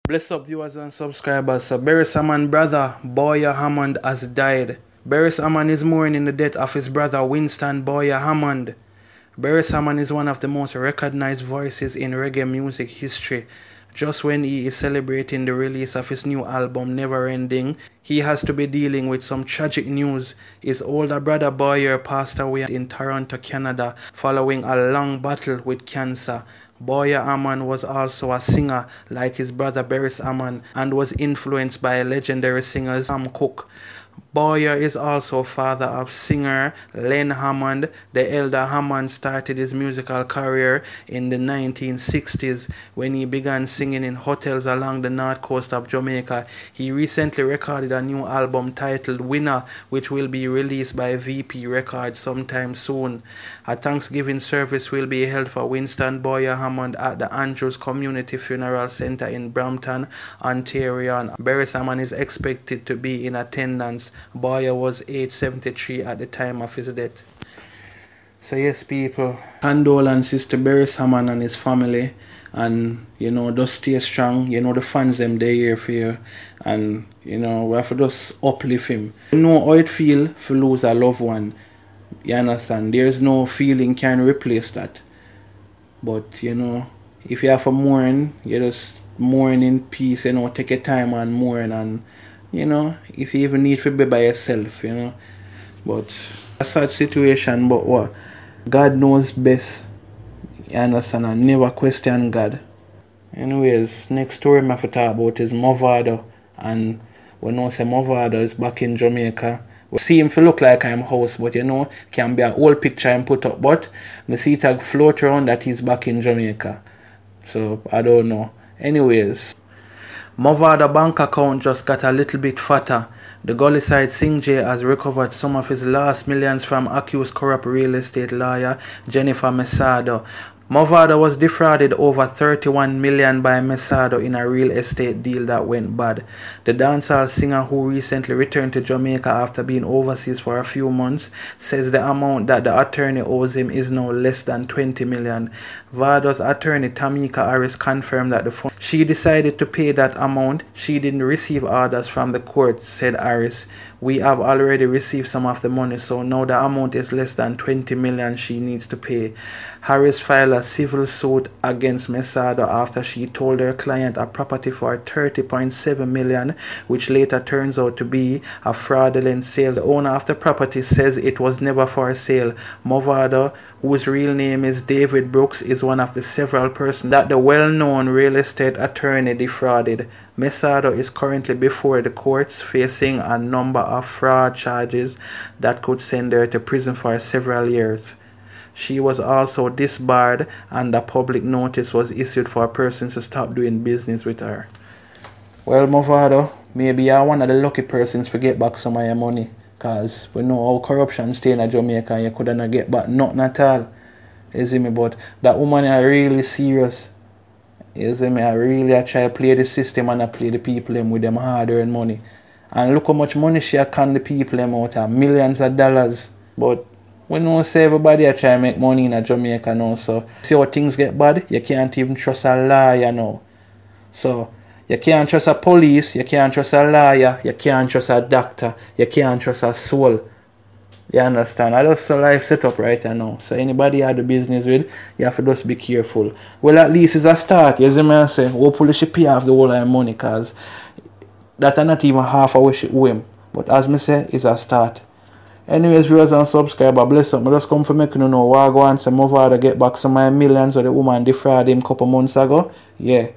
Bless up viewers and subscribers. So Beres Hammond brother, Boya Hammond, has died. Beres Hammond is mourning the death of his brother Winston Boya Hammond. Beres Hammond is one of the most recognized voices in reggae music history. Just when he is celebrating the release of his new album Never Ending, he has to be dealing with some tragic news. His older brother Boya passed away in Toronto, Canada, following a long battle with cancer. Boya Hammond was also a singer like his brother Beres Hammond and was influenced by legendary singer Sam Cooke. Boya is also father of singer Len Hammond. The elder Hammond started his musical career in the 1960s when he began singing in hotels along the north coast of Jamaica. He recently recorded a new album titled Winner, which will be released by VP Records sometime soon. A Thanksgiving service will be held for Winston Boya Hammond at the Andrews Community Funeral Centre in Brampton, Ontario, and Beres Hammond is expected to be in attendance. Boya was age 73 at the time of his death. So yes, people, condolences to Beres Hammond and his family, and just stay strong. The fans them they here for you, and we have to just uplift him. You know how it feel to lose a loved one. You understand? There's no feeling can replace that. But if you have to mourn, you just mourn in peace. Take your time and mourn, and if you even need to be by yourself, But a sad situation, but what? God knows best. You understand? And never question God. Anyways, next story I have to talk about is Mavado. And we know say Mavado is back in Jamaica. We see him look like I'm house, but can be a whole picture and put up. But we see it float around that he's back in Jamaica. So I don't know. Anyways, Mavado bank account just got a little bit fatter. The Gullyside Singh has recovered some of his last millions from accused corrupt real estate lawyer Jennifer Mavado. Mavado was defrauded over 31 million by Mavado in a real estate deal that went bad. The dancehall singer, who recently returned to Jamaica after being overseas for a few months, says the amount that the attorney owes him is now less than 20 million. Mavado's attorney Tamika Harris confirmed that she decided to pay that amount. She didn't receive orders from the court, said Harris. We have already received some of the money, so now the amount is less than 20 million she needs to pay. Harris filed a civil suit against Mavado after she told her client a property for 30.7 million, which later turns out to be a fraudulent sale. The owner of the property says it was never for sale. Mavado, whose real name is David Brooks, is one of the several persons that the well-known real estate attorney defrauded. Mavado is currently before the courts facing a number of fraud charges that could send her to prison for several years. She was also disbarred, and a public notice was issued for persons to stop doing business with her. Well, Mavado, maybe you're one of the lucky persons to get back some of your money, because we know how corruption stay in Jamaica and you couldn't get back nothing at all. You see me? But that woman is really serious. You see me? I really try to play the system and I play the people with them hard-earned money. And look how much money she can the people out of, millions of dollars. But we know say everybody try to make money in Jamaica now, so see how things get bad, you can't even trust a lawyer now. So you can't trust a police, you can't trust a lawyer, you can't trust a doctor, you can't trust a soul. You understand? That's the life set up right now. So anybody you have the business with, you have to just be careful. Well, at least it's a start. You see me I say, hopefully she pay off the whole of her money, because that's not even half of what she owe him. But as me say, it's a start. Anyways, viewers and subscribers, bless up. I just come for making you know why I go and say Mavado get back some of my millions where the woman defrauded him a couple months ago. Yeah.